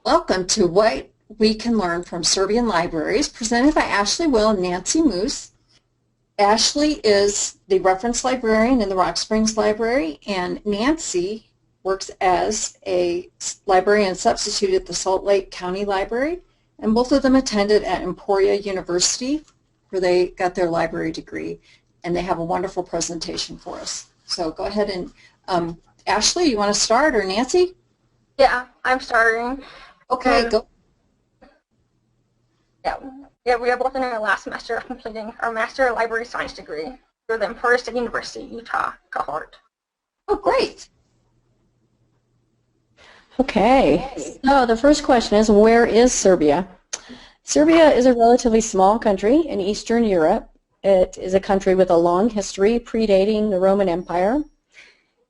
Welcome to What We Can Learn from Serbian Libraries, presented by Ashley Will and Nancy Moos. Ashley is the reference librarian in the Rock Springs Library, and Nancy works as a librarian substitute at the Salt Lake County Library, and both of them attended at Emporia University, where they got their library degree, and they have a wonderful presentation for us. So go ahead and, Ashley, you want to start, or Nancy? Yeah, I'm starting. Okay, go. Yeah, we are both in our last semester of completing our Master of Library Science degree through the Emporia State University, Utah cohort. Oh, great. Okay, so the first question is, where is Serbia? Serbia is a relatively small country in Eastern Europe. It is a country with a long history predating the Roman Empire.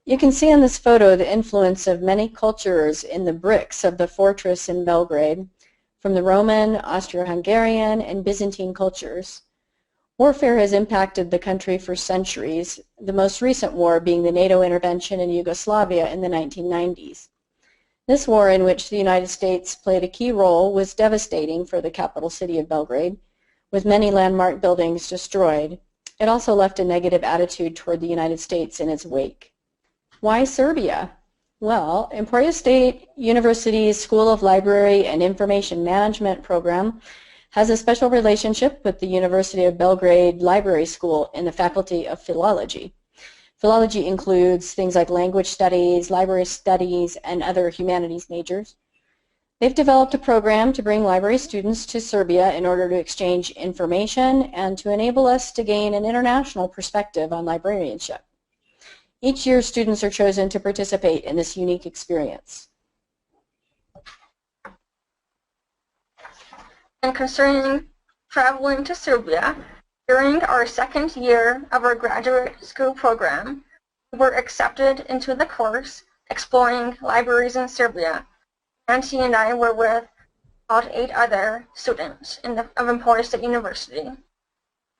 You can see in this photo the influence of many cultures in the bricks of the fortress in Belgrade, from the Roman, Austro-Hungarian, and Byzantine cultures. Warfare has impacted the country for centuries, the most recent war being the NATO intervention in Yugoslavia in the 1990s. This war, in which the United States played a key role, was devastating for the capital city of Belgrade, with many landmark buildings destroyed. It also left a negative attitude toward the United States in its wake. Why Serbia? Well, Emporia State University's School of Library and Information Management program has a special relationship with the University of Belgrade Library School in the Faculty of Philology. Philology includes things like language studies, library studies, and other humanities majors. They've developed a program to bring library students to Serbia in order to exchange information and to enable us to gain an international perspective on librarianship. Each year, students are chosen to participate in this unique experience. And concerning traveling to Serbia, during our second year of our graduate school program, we were accepted into the course Exploring Libraries in Serbia. Nancy and I were with about 8 other students of Emporia State University.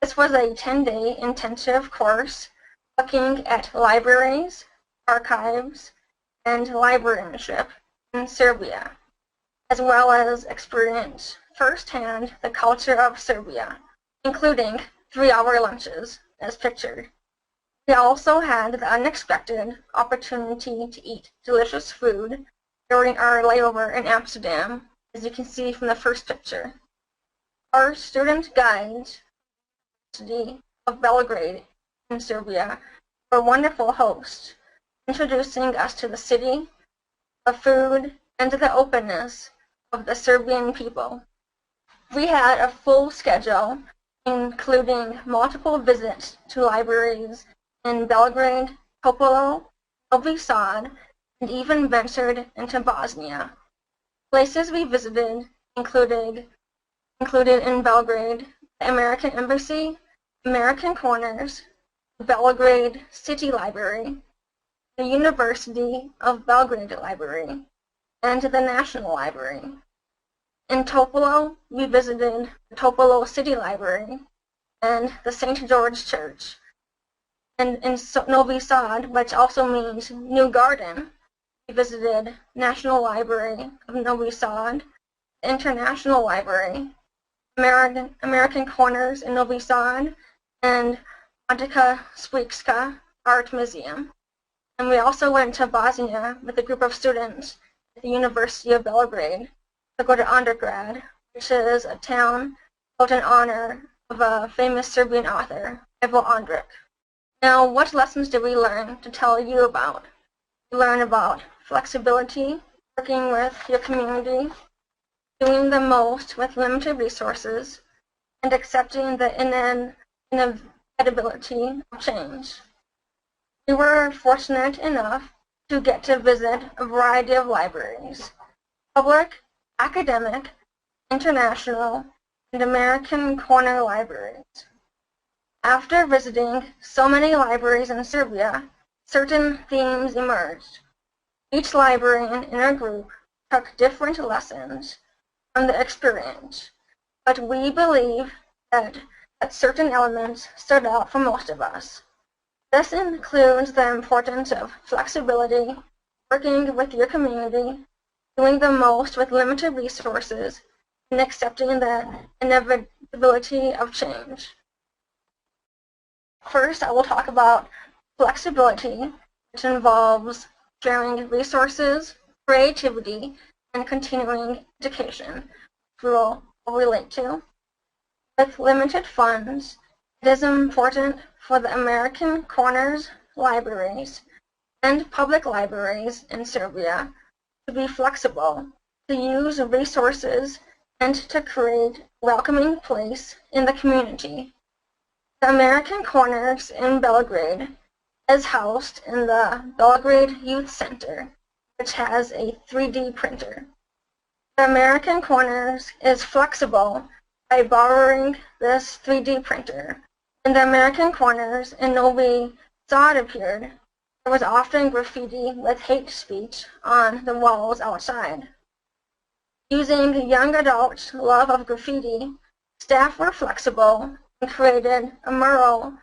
This was a 10-day intensive course looking at libraries, archives, and librarianship in Serbia, as well as experience firsthand the culture of Serbia, including 3-hour lunches, as pictured. We also had the unexpected opportunity to eat delicious food during our layover in Amsterdam, as you can see from the first picture. Our student guides of Belgrade in Serbia were wonderful hosts, introducing us to the city, the food, and the openness of the Serbian people. We had a full schedule, including multiple visits to libraries in Belgrade, Topolo, Novi Sad, and even ventured into Bosnia. Places we visited included in Belgrade, the American Embassy, American Corners, the Belgrade City Library, the University of Belgrade Library, and the National Library. In Topolo, we visited the Topolo City Library and the St. George Church. And in Novi Sad, which also means New Garden, we visited National Library of Novi Sad, the International Library, American Corners in Novi Sad, and Antica Sprijska Art Museum. And we also went to Bosnia with a group of students at the University of Belgrade to go to undergrad, which is a town built in honor of a famous Serbian author, Ivo Andrić. Now, what lessons did we learn to tell you about? We learned about flexibility, working with your community, doing the most with limited resources, and accepting the inevitability of change. We were fortunate enough to get to visit a variety of libraries: public, academic, international, and American Corner libraries. After visiting so many libraries in Serbia, certain themes emerged. Each librarian in our group took different lessons from the experience, but we believe that certain elements stood out for most of us. This includes the importance of flexibility, working with your community, doing the most with limited resources, and accepting the inevitability of change. First, I will talk about flexibility, which involves sharing resources, creativity, and continuing education, which we'll relate to. With limited funds, it is important for the American Corners libraries and public libraries in Serbia to be flexible, to use resources, and to create a welcoming place in the community. The American Corners in Belgrade is housed in the Belgrade Youth Center, which has a 3D printer. The American Corners is flexible by borrowing this 3D printer. When the American Corners in Novi Sad appeared, there was often graffiti with hate speech on the walls outside. Using young adults' love of graffiti, staff were flexible and created a mural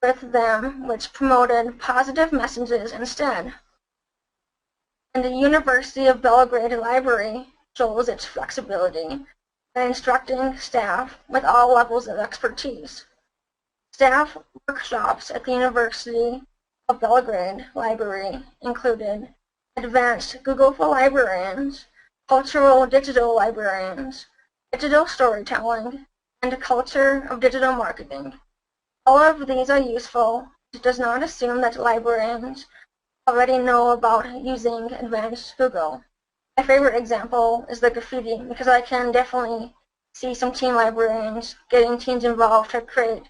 with them which promoted positive messages instead. And the University of Belgrade Library shows its flexibility by instructing staff with all levels of expertise. Staff workshops at the University of Belgrade Library included advanced Google for librarians, cultural digital librarians, digital storytelling, and culture of digital marketing. All of these are useful. It does not assume that librarians already know about using advanced Google. My favorite example is the graffiti, because I can definitely see some teen librarians getting teens involved to create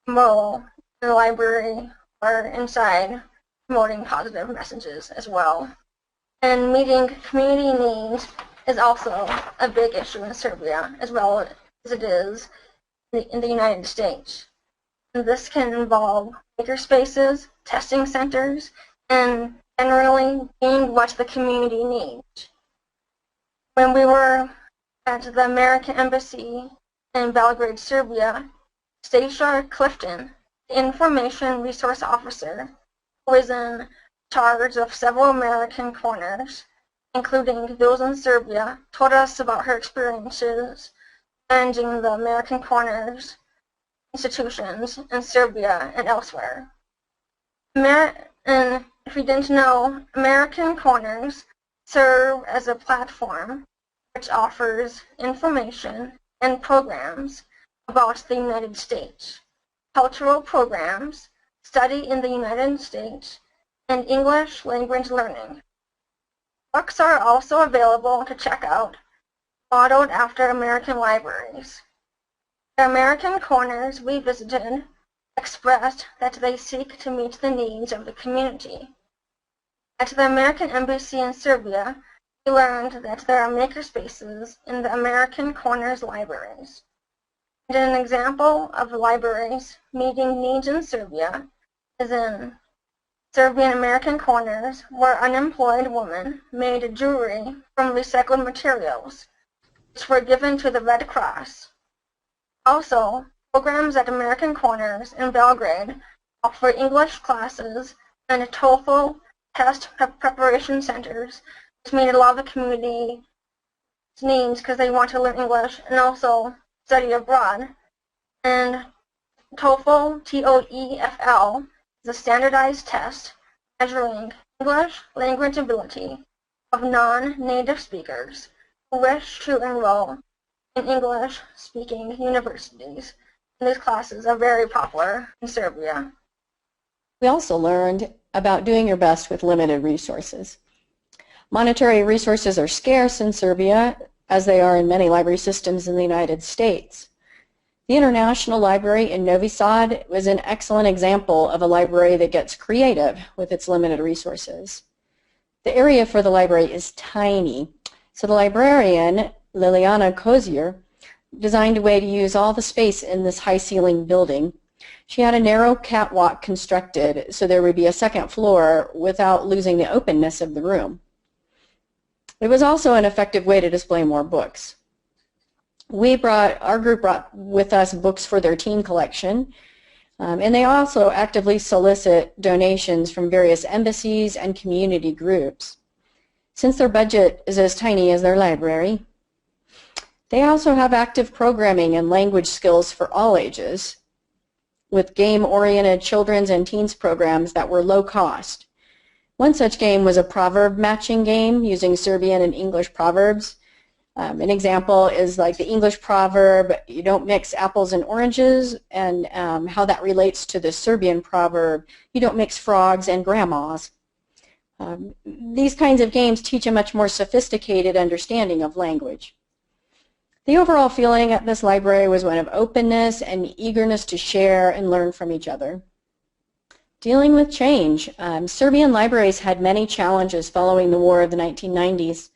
a mural in the library or inside, promoting positive messages as well. And meeting community needs is also a big issue in Serbia, as well as it is in the United States. And this can involve makerspaces, testing centers, and generally being what the community needs. When we were at the American Embassy in Belgrade, Serbia, Stacia Clifton, the Information Resource Officer, who is in charge of several American corners, including those in Serbia, told us about her experiences managing the American Corners institutions in Serbia and elsewhere. And if you didn't know, American Corners serve as a platform which offers information and programs about the United States, cultural programs, study in the United States, and English language learning. Books are also available to check out, modeled after American libraries. The American Corners we visited expressed that they seek to meet the needs of the community. At the American Embassy in Serbia, we learned that there are makerspaces in the American Corners libraries. And an example of libraries meeting needs in Serbia is in Serbian American Corners, where unemployed women made jewelry from recycled materials, which were given to the Red Cross. Also, programs at American Corners in Belgrade offer English classes and TOEFL test preparation centers, which made a lot of the community needs because they want to learn English and also study abroad. And TOEFL, T-O-E-F-L, is a standardized test measuring English language ability of non-native speakers who wish to enroll in English-speaking universities. And these classes are very popular in Serbia. We also learned about doing your best with limited resources. Monetary resources are scarce in Serbia, as they are in many library systems in the United States. The International Library in Novi Sad was an excellent example of a library that gets creative with its limited resources. The area for the library is tiny, so the librarian, Liliana Kozier, designed a way to use all the space in this high-ceiling building. She had a narrow catwalk constructed so there would be a second floor without losing the openness of the room. It was also an effective way to display more books. Our group brought with us books for their teen collection, and they also actively solicit donations from various embassies and community groups. Since their budget is as tiny as their library, they also have active programming and language skills for all ages, with game-oriented children's and teens programs that were low cost. One such game was a proverb matching game using Serbian and English proverbs. An example is like the English proverb, you don't mix apples and oranges, and how that relates to the Serbian proverb, you don't mix frogs and grandmas. These kinds of games teach a much more sophisticated understanding of language. The overall feeling at this library was one of openness and eagerness to share and learn from each other. Dealing with change. Serbian libraries had many challenges following the war of the 1990s.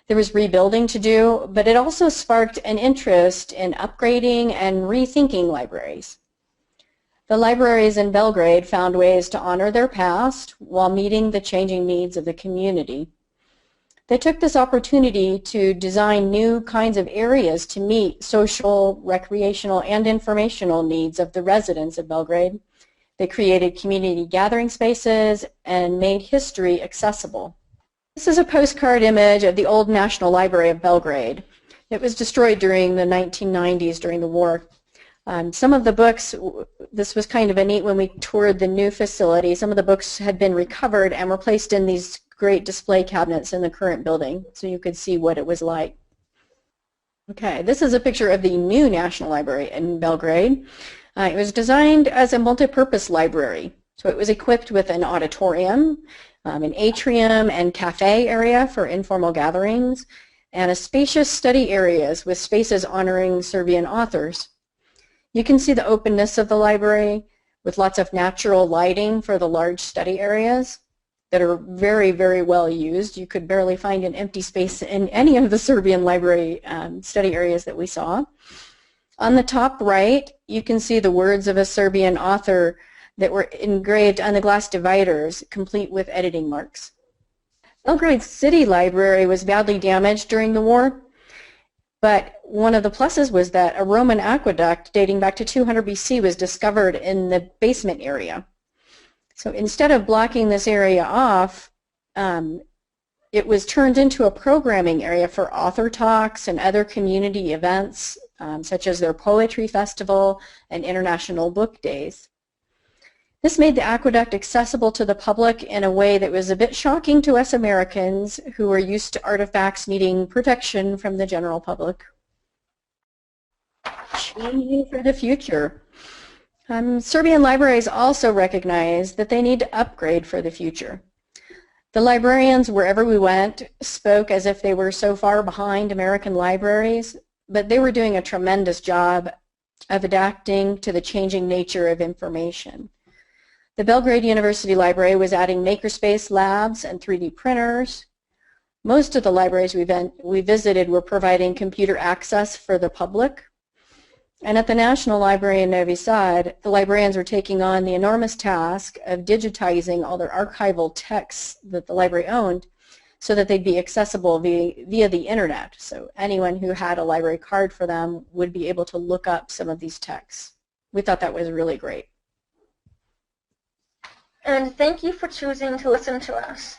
There was rebuilding to do, but it also sparked an interest in upgrading and rethinking libraries. The libraries in Belgrade found ways to honor their past while meeting the changing needs of the community. They took this opportunity to design new kinds of areas to meet social, recreational, and informational needs of the residents of Belgrade. They created community gathering spaces and made history accessible. This is a postcard image of the old National Library of Belgrade. It was destroyed during the 1990s during the war. Some of the books, this was kind of a neat when we toured the new facility, some of the books had been recovered and were placed in these great display cabinets in the current building, so you could see what it was like. Okay, this is a picture of the new National Library in Belgrade. It was designed as a multi-purpose library, so it was equipped with an auditorium, an atrium and cafe area for informal gatherings, and a spacious study areas with spaces honoring Serbian authors. You can see the openness of the library with lots of natural lighting for the large study areas that are very, very well used. You could barely find an empty space in any of the Serbian library study areas that we saw. On the top right, you can see the words of a Serbian author that were engraved on the glass dividers, complete with editing marks. Belgrade City Library was badly damaged during the war, but one of the pluses was that a Roman aqueduct dating back to 200 BC was discovered in the basement area. So instead of blocking this area off, it was turned into a programming area for author talks and other community events, such as their poetry festival and international book days. This made the aqueduct accessible to the public in a way that was a bit shocking to us Americans who were used to artifacts needing protection from the general public. Changing for the future. Serbian libraries also recognize that they need to upgrade for the future. The librarians, wherever we went, spoke as if they were so far behind American libraries, but they were doing a tremendous job of adapting to the changing nature of information. The Belgrade University Library was adding makerspace labs and 3D printers. Most of the libraries we visited were providing computer access for the public. And at the National Library in Novi Sad, the librarians were taking on the enormous task of digitizing all their archival texts that the library owned so that they'd be accessible via the internet. So anyone who had a library card for them would be able to look up some of these texts. We thought that was really great. And thank you for choosing to listen to us.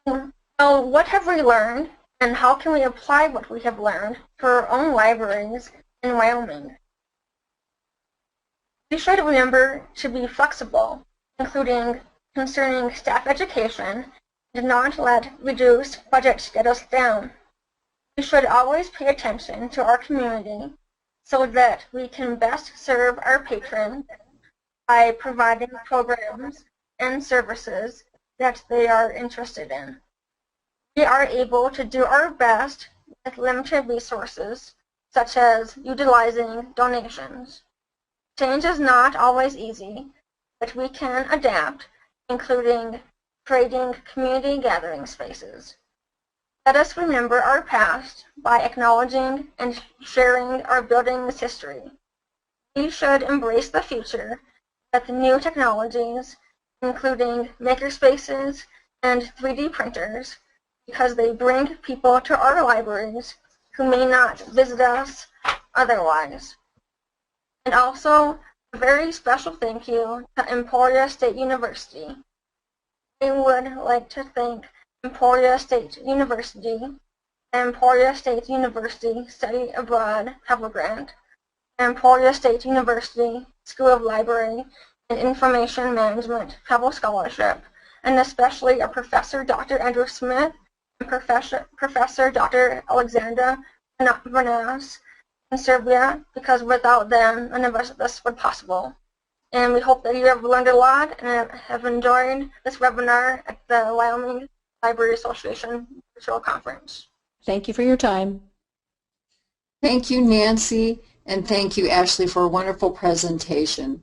Well, what have we learned, and how can we apply what we have learned for our own libraries in Wyoming? We should remember to be flexible, including concerning staff education, and not let reduced budgets get us down. We should always pay attention to our community so that we can best serve our patrons by providing programs and services that they are interested in. We are able to do our best with limited resources, such as utilizing donations. Change is not always easy, but we can adapt, including creating community gathering spaces. Let us remember our past by acknowledging and sharing our building's history. We should embrace the future with new technologies, including makerspaces and 3D printers, because they bring people to our libraries who may not visit us otherwise. And also, a very special thank you to Emporia State University. I would like to thank Emporia State University, Emporia State University Study Abroad Pebble Grant, Emporia State University School of Library and Information Management Pebble Scholarship, and especially a Professor Dr. Andrew Smith and Professor Dr. Alexandra Bernas in Serbia, because without them, none of this would be possible. And we hope that you have learned a lot and have enjoyed this webinar at the Wyoming Library Association Virtual Conference. Thank you for your time. Thank you, Nancy, and thank you, Ashley, for a wonderful presentation.